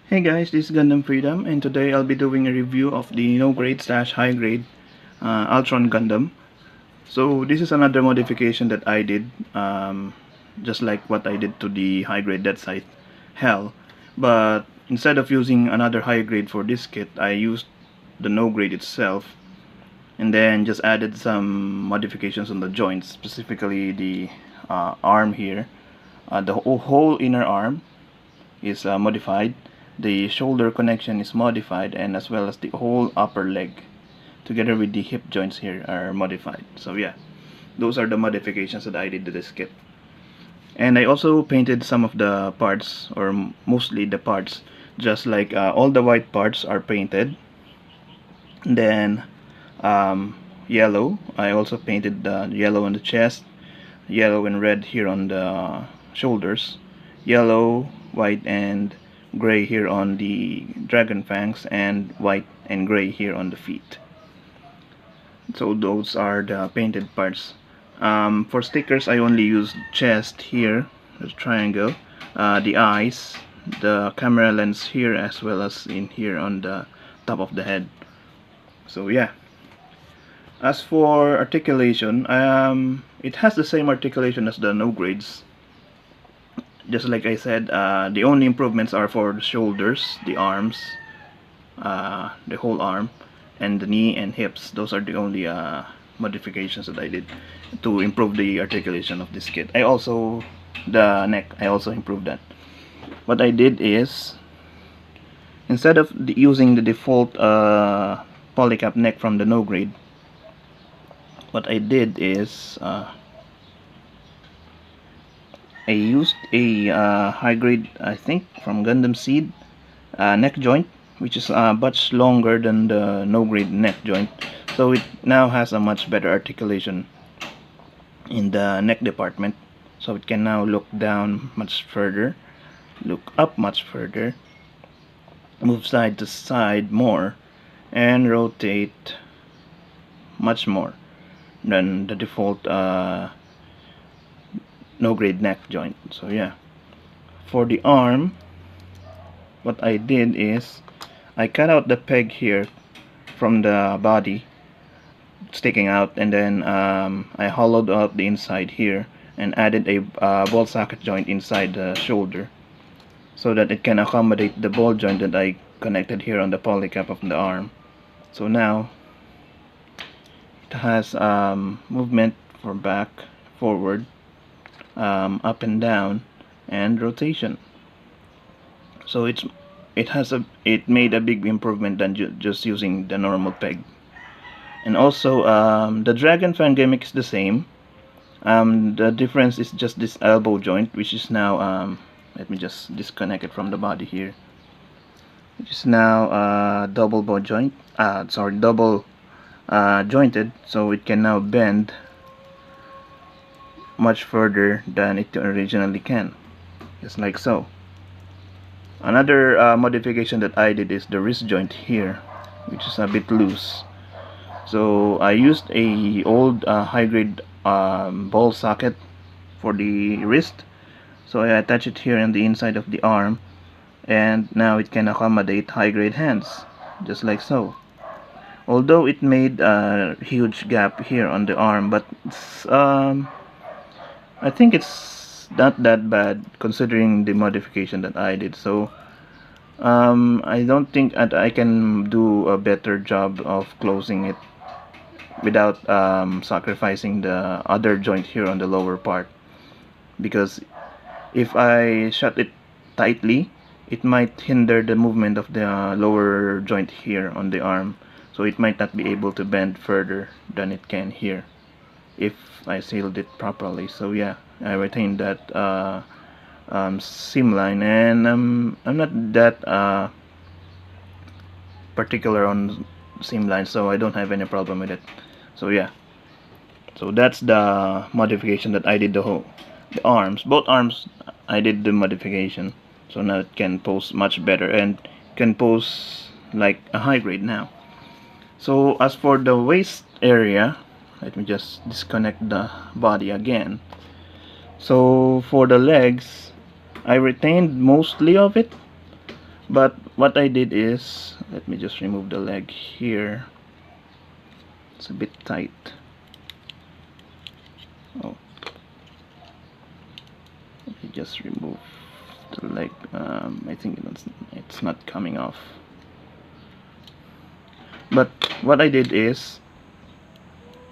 Hey guys, this is Gundam Freedom, and today I'll be doing a review of the no grade slash high grade Altron Gundam. So this is another modification that I did, just like what I did to the high grade Dead Site Hell. But instead of using another high grade for this kit, I used the no grade itself, and then just added some modifications on the joints, specifically the arm here. The whole inner arm is modified, the shoulder connection is modified, and as well as the whole upper leg together with the hip joints here are modified. So yeah, those are the modifications that I did to this kit. And I also painted some of the parts, or mostly the parts, just like all the white parts are painted. Then yellow, I also painted the yellow on the chest, yellow and red here on the shoulders, yellow, white, and gray here on the dragon fangs, and white and gray here on the feet. So those are the painted parts. For stickers, I only used chest here, the triangle, the eyes, the camera lens here, as well as in here on the top of the head. So yeah. As for articulation, it has the same articulation as the no grades. Just like I said, the only improvements are for the shoulders, the arms, the whole arm, and the knee and hips. Those are the only modifications that I did to improve the articulation of this kit. The neck, I also improved that. What I did is, instead of using the default polycap neck from the no grade, what I did is I used a high grade, I think, from Gundam Seed neck joint, which is much longer than the no grade neck joint. So it now has a much better articulation in the neck department. So it can now look down much further, look up much further, move side to side more, and rotate much more than the default no grade neck joint. So yeah, for the arm, what I did is I cut out the peg here from the body sticking out, and then I hollowed out the inside here and added a ball socket joint inside the shoulder so that it can accommodate the ball joint that I connected here on the polycap of the arm. So now it has movement for back, forward, up and down, and rotation. So it made a big improvement than just using the normal peg. And also the dragon fan gimmick is the same. The difference is just this elbow joint, which is now let me just disconnect it from the body here, which is now double bow joint, double jointed, so it can now bend much further than it originally can, just like so. Another modification that I did is the wrist joint here, which is a bit loose. So I used a old high-grade ball socket for the wrist, so I attach it here on the inside of the arm, and now it can accommodate high-grade hands, just like so. Although it made a huge gap here on the arm, but it's, I think it's not that bad considering the modification that I did. So I don't think that I can do a better job of closing it without sacrificing the other joint here on the lower part, because if I shut it tightly, it might hinder the movement of the lower joint here on the arm, so it might not be able to bend further than it can here if I sealed it properly. So yeah, I retained that seam line, and I'm not that particular on seam line, so I don't have any problem with it. So yeah, so that's the modification that I did. The arms, both arms, I did the modification, so now it can pose much better and can pose like a high grade now. So as for the waist area, let me just disconnect the body again. So for the legs, I retained mostly of it, But what I did is, let me just remove the leg here. It's a bit tight. Oh, let me just remove the leg. I think it's not coming off. But what I did is,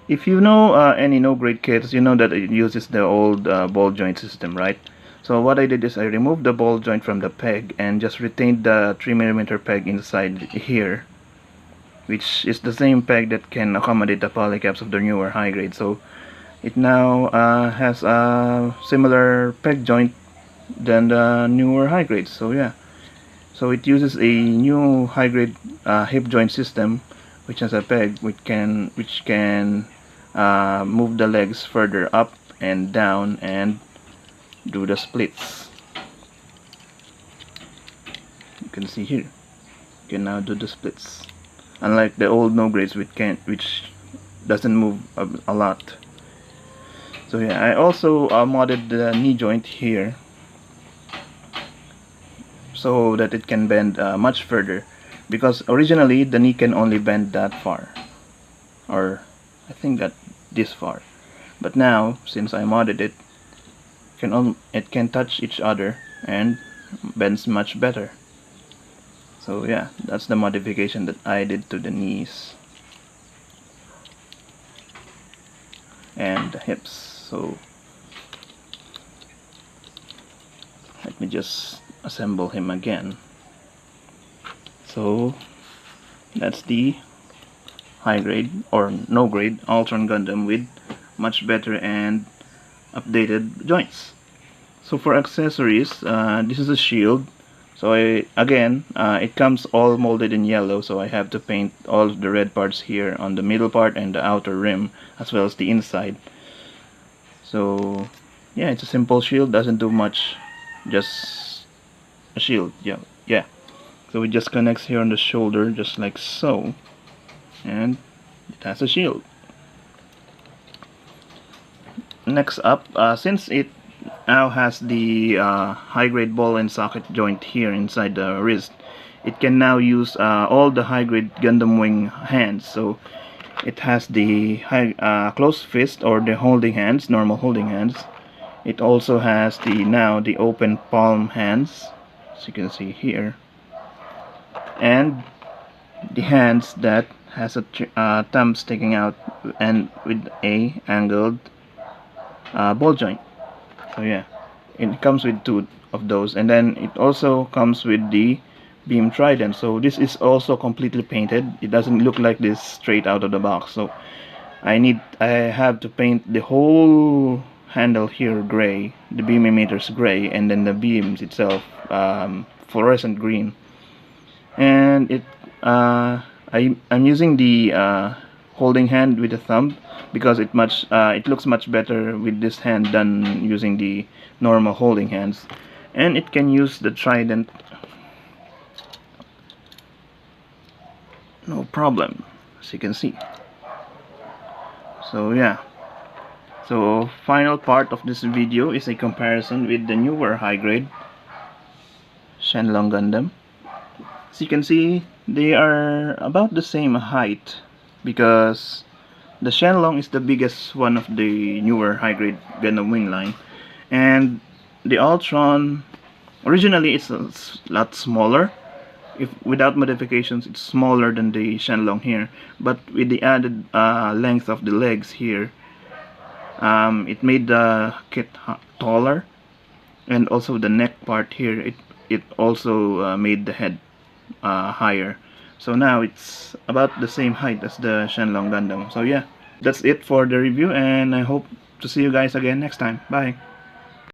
if you know any no-grade kits, you know that it uses the old ball joint system, right? So what I did is I removed the ball joint from the peg and just retained the 3mm peg inside here, which is the same peg that can accommodate the polycaps of the newer high grade. So it now has a similar peg joint than the newer high grades. So yeah, so it uses a new high grade hip joint system, which has a peg which can move the legs further up and down and do the splits. You can see here, you can now do the splits, unlike the old no grades which doesn't move a lot. So yeah, I also modded the knee joint here so that it can bend much further, because originally the knee can only bend that far, or I think that this far, but now since I modded it, it can touch each other and bends much better. So yeah, that's the modification that I did to the knees and the hips. So let me just assemble him again. So that's the high grade or no grade Altron Gundam with much better and updated joints. So for accessories, this is a shield. So it comes all molded in yellow, so I have to paint all of the red parts here on the middle part and the outer rim, as well as the inside. So yeah, it's a simple shield, doesn't do much, just a shield. Yeah. So it just connects here on the shoulder, just like so, and it has a shield. Next up, since it now has the high-grade ball and socket joint here inside the wrist, it can now use all the high-grade Gundam Wing hands. So it has the closed fist or the holding hands, normal holding hands. It also has the open palm hands, as you can see here, and the hands that has a thumb sticking out and with a angled ball joint. So yeah, it comes with 2 of those, and then it also comes with the beam trident. So this is also completely painted. It doesn't look like this straight out of the box. So I have to paint the whole handle here gray, the beam emitters gray, and then the beams itself fluorescent green. And I'm using the holding hand with the thumb because it looks much better with this hand than using the normal holding hands, and it can use the trident no problem, as you can see. So yeah, so final part of this video is a comparison with the newer high grade Shenlong Gundam. As you can see, they are about the same height, because the Shenlong is the biggest one of the newer high-grade Gundam Wing line, and the Altron originally it's a lot smaller. If without modifications, it's smaller than the Shenlong here, but with the added length of the legs here, it made the kit taller, and also the neck part here, it also made the head higher. So now it's about the same height as the Shenlong Gundam. So yeah, that's it for the review, and I hope to see you guys again next time. Bye.